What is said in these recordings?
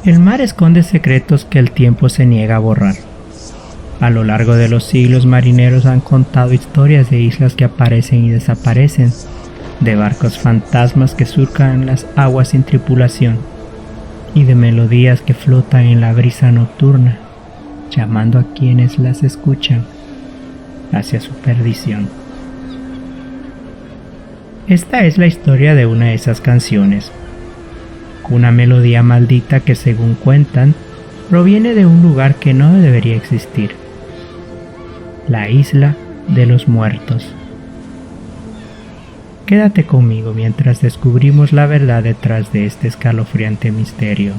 El mar esconde secretos que el tiempo se niega a borrar. A lo largo de los siglos, marineros han contado historias de islas que aparecen y desaparecen, de barcos fantasmas que surcan las aguas sin tripulación, y de melodías que flotan en la brisa nocturna, llamando a quienes las escuchan hacia su perdición. Esta es la historia de una de esas canciones, una melodía maldita que, según cuentan, proviene de un lugar que no debería existir, la isla de los muertos. Quédate conmigo mientras descubrimos la verdad detrás de este escalofriante misterio.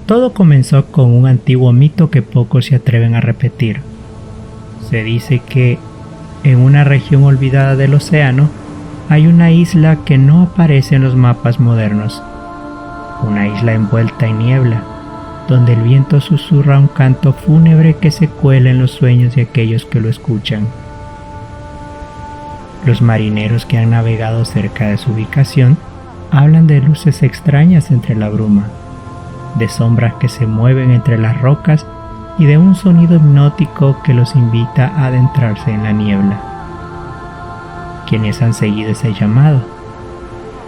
Todo comenzó con un antiguo mito que pocos se atreven a repetir. Se dice que en una región olvidada del océano hay una isla que no aparece en los mapas modernos, una isla envuelta en niebla, donde el viento susurra un canto fúnebre que se cuela en los sueños de aquellos que lo escuchan. Los marineros que han navegado cerca de su ubicación hablan de luces extrañas entre la bruma, de sombras que se mueven entre las rocas y de un sonido hipnótico que los invita a adentrarse en la niebla. Quienes han seguido ese llamado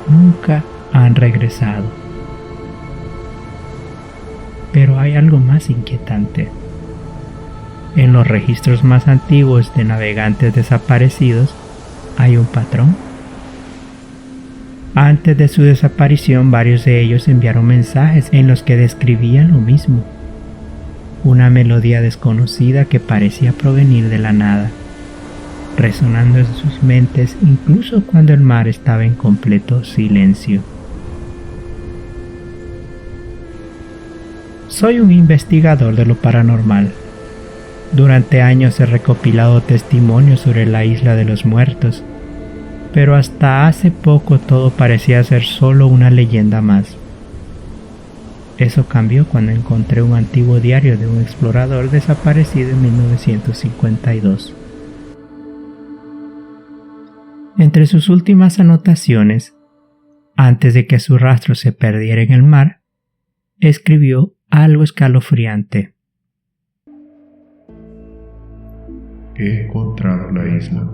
nunca han regresado. Pero hay algo más inquietante. En los registros más antiguos de navegantes desaparecidos hay un patrón. Antes de su desaparición, varios de ellos enviaron mensajes en los que describían lo mismo. Una melodía desconocida que parecía provenir de la nada, resonando en sus mentes incluso cuando el mar estaba en completo silencio. Soy un investigador de lo paranormal. Durante años he recopilado testimonios sobre la isla de los muertos, pero hasta hace poco todo parecía ser solo una leyenda más. Eso cambió cuando encontré un antiguo diario de un explorador desaparecido en 1952. Entre sus últimas anotaciones, antes de que su rastro se perdiera en el mar, escribió algo escalofriante. He encontrado la isla.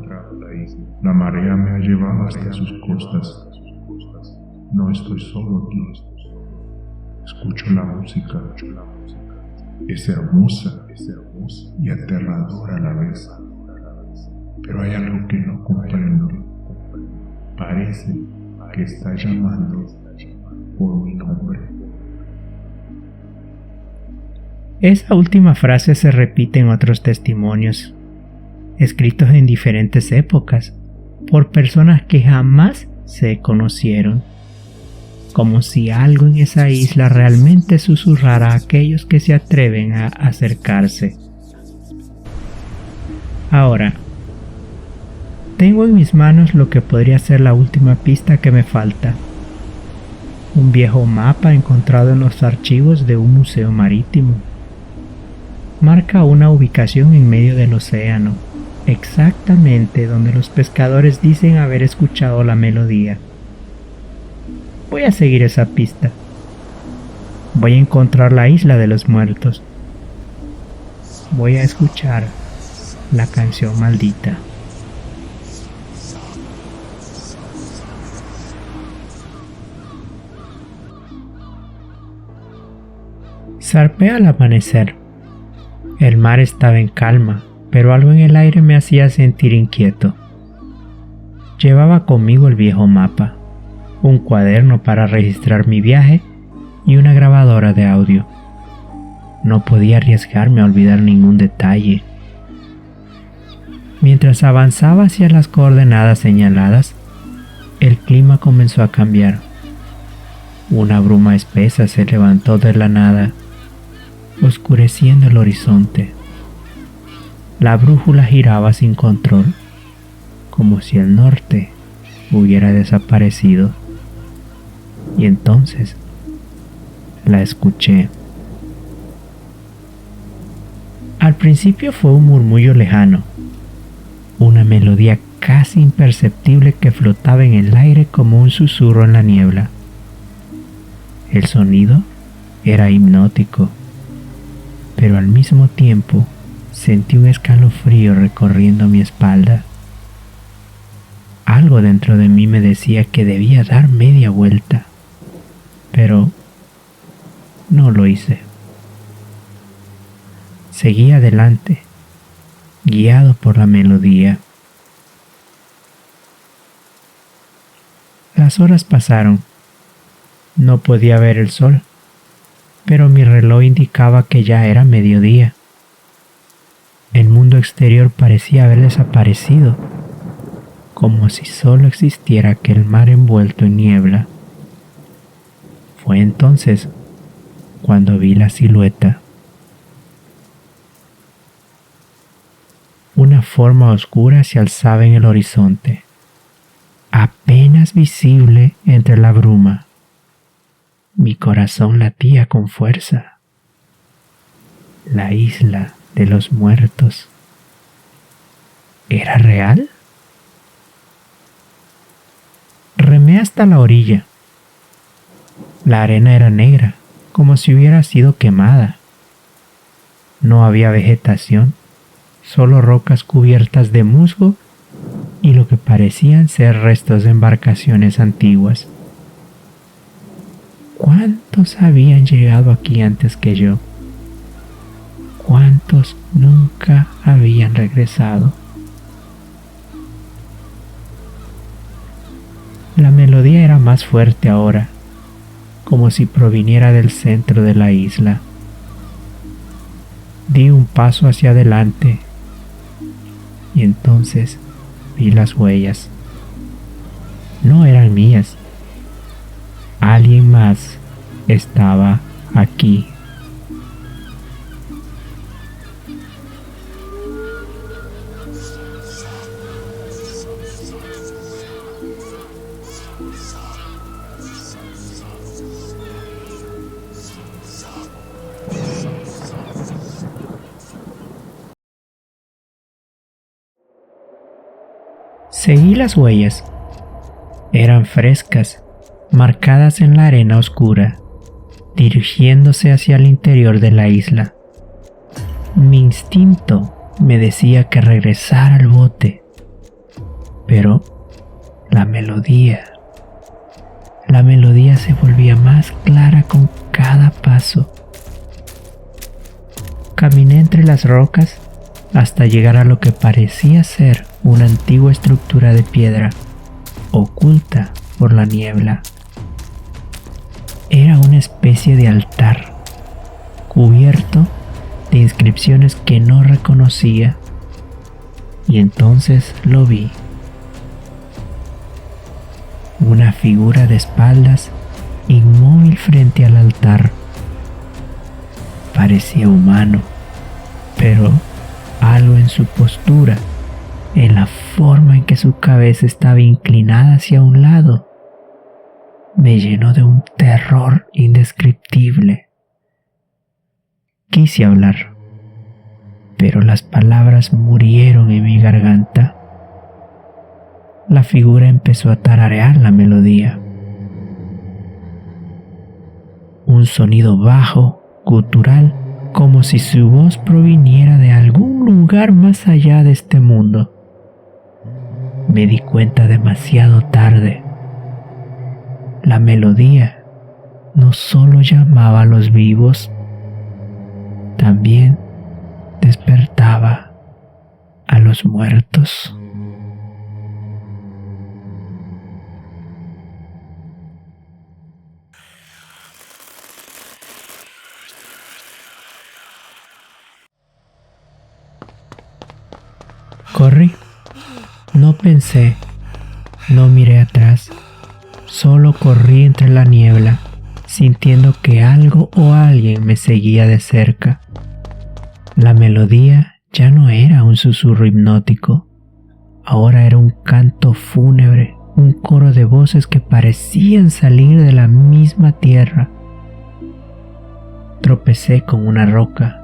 La marea me ha llevado hasta sus costas. No estoy solo aquí. Escucho la música. Es hermosa y aterradora a la vez. Pero hay algo que no comprendo. Parece que está llamando por mi nombre. Esa última frase se repite en otros testimonios, escritos en diferentes épocas, por personas que jamás se conocieron, como si algo en esa isla realmente susurrara a aquellos que se atreven a acercarse. Ahora, tengo en mis manos lo que podría ser la última pista que me falta. Un viejo mapa encontrado en los archivos de un museo marítimo. Marca una ubicación en medio del océano, exactamente donde los pescadores dicen haber escuchado la melodía. Voy a seguir esa pista. Voy a encontrar la isla de los muertos. Voy a escuchar la canción maldita. Zarpé al amanecer. El mar estaba en calma, pero algo en el aire me hacía sentir inquieto. Llevaba conmigo el viejo mapa, un cuaderno para registrar mi viaje y una grabadora de audio. No podía arriesgarme a olvidar ningún detalle. Mientras avanzaba hacia las coordenadas señaladas, el clima comenzó a cambiar. Una bruma espesa se levantó de la nada, oscureciendo el horizonte. La brújula giraba sin control, como si el norte hubiera desaparecido. Y entonces la escuché. Al principio fue un murmullo lejano, una melodía casi imperceptible que flotaba en el aire como un susurro en la niebla. El sonido era hipnótico, pero al mismo tiempo sentí un escalofrío recorriendo mi espalda. Algo dentro de mí me decía que debía dar media vuelta, pero no lo hice. Seguí adelante, guiado por la melodía. Las horas pasaron. No podía ver el sol, pero mi reloj indicaba que ya era mediodía. El mundo exterior parecía haber desaparecido, como si solo existiera aquel mar envuelto en niebla. Fue entonces cuando vi la silueta. Una forma oscura se alzaba en el horizonte, apenas visible entre la bruma. Mi corazón latía con fuerza. La isla de los muertos. ¿Era real? Remé hasta la orilla. La arena era negra, como si hubiera sido quemada. No había vegetación, solo rocas cubiertas de musgo y lo que parecían ser restos de embarcaciones antiguas. ¿Cuántos habían llegado aquí antes que yo? ¿Cuántos nunca habían regresado? La melodía era más fuerte ahora, como si proviniera del centro de la isla. Di un paso hacia adelante y entonces vi las huellas. No eran mías. Alguien más estaba aquí. Seguí las huellas. Eran frescas, marcadas en la arena oscura, dirigiéndose hacia el interior de la isla. Mi instinto me decía que regresara al bote, pero la melodía se volvía más clara con cada paso. Caminé entre las rocas hasta llegar a lo que parecía ser una antigua estructura de piedra, oculta por la niebla. Era una especie de altar, cubierto de inscripciones que no reconocía, y entonces lo vi. Una figura de espaldas, inmóvil frente al altar. Parecía humano, pero algo en su postura, en la forma en que su cabeza estaba inclinada hacia un lado, me llenó de un terror indescriptible. Quise hablar, pero las palabras murieron en mi garganta. La figura empezó a tararear la melodía. Un sonido bajo, gutural, como si su voz proviniera de algún lugar más allá de este mundo. Me di cuenta demasiado tarde. La melodía no solo llamaba a los vivos, también despertaba a los muertos. Corrí. No pensé, no miré atrás, solo corrí entre la niebla, sintiendo que algo o alguien me seguía de cerca. La melodía ya no era un susurro hipnótico, ahora era un canto fúnebre, un coro de voces que parecían salir de la misma tierra. Tropecé con una roca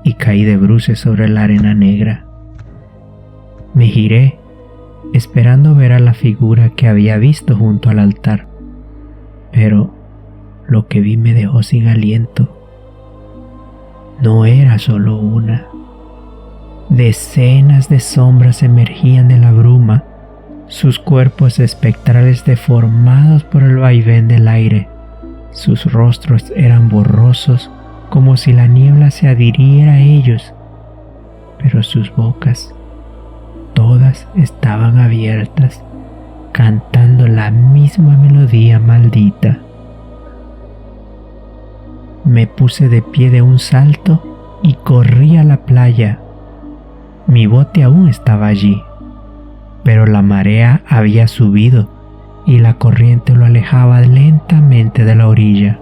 y caí de bruces sobre la arena negra. Me giré esperando ver a la figura que había visto junto al altar. Pero lo que vi me dejó sin aliento. No era solo una. Decenas de sombras emergían de la bruma, sus cuerpos espectrales deformados por el vaivén del aire. Sus rostros eran borrosos, como si la niebla se adhiriera a ellos, pero sus bocas, todas estaban abiertas, cantando la misma melodía maldita. Me puse de pie de un salto y corrí a la playa. Mi bote aún estaba allí, pero la marea había subido y la corriente lo alejaba lentamente de la orilla.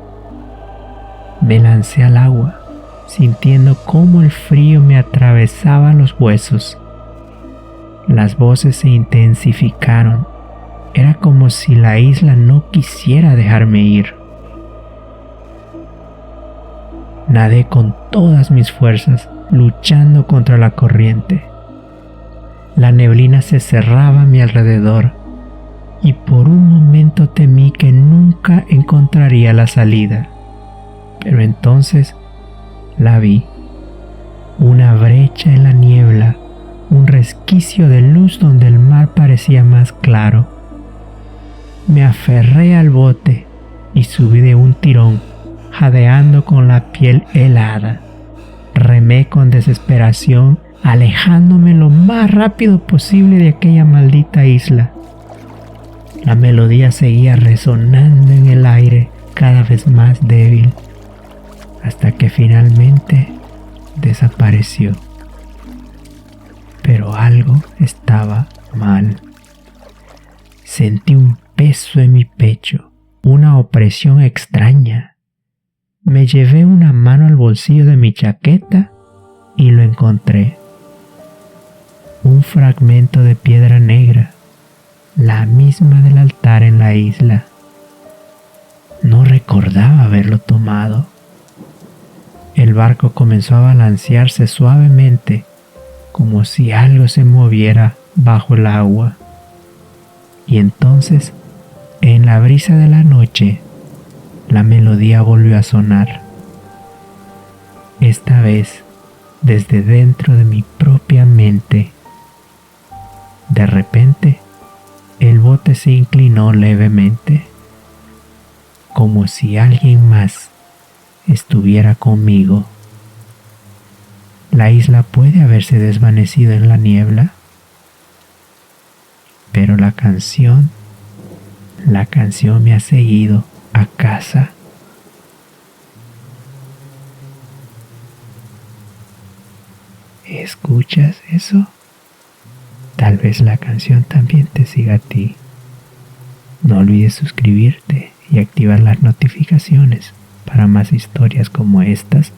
Me lancé al agua, sintiendo cómo el frío me atravesaba los huesos. Las voces se intensificaron. Era como si la isla no quisiera dejarme ir. Nadé con todas mis fuerzas, luchando contra la corriente. La neblina se cerraba a mi alrededor y por un momento temí que nunca encontraría la salida. Pero entonces la vi. Una brecha en la niebla, un resquicio de luz donde el mar parecía más claro. Me aferré al bote y subí de un tirón, jadeando con la piel helada. Remé con desesperación, alejándome lo más rápido posible de aquella maldita isla. La melodía seguía resonando en el aire, cada vez más débil, hasta que finalmente desapareció. Pero algo estaba mal. Sentí un peso en mi pecho, una opresión extraña. Me llevé una mano al bolsillo de mi chaqueta y lo encontré. Un fragmento de piedra negra, la misma del altar en la isla. No recordaba haberlo tomado. El barco comenzó a balancearse suavemente, como si algo se moviera bajo el agua. Y entonces, en la brisa de la noche, la melodía volvió a sonar. Esta vez, desde dentro de mi propia mente. De repente, el bote se inclinó levemente, como si alguien más estuviera conmigo. La isla puede haberse desvanecido en la niebla, pero la canción me ha seguido a casa. ¿Escuchas eso? Tal vez la canción también te siga a ti. No olvides suscribirte y activar las notificaciones para más historias como estas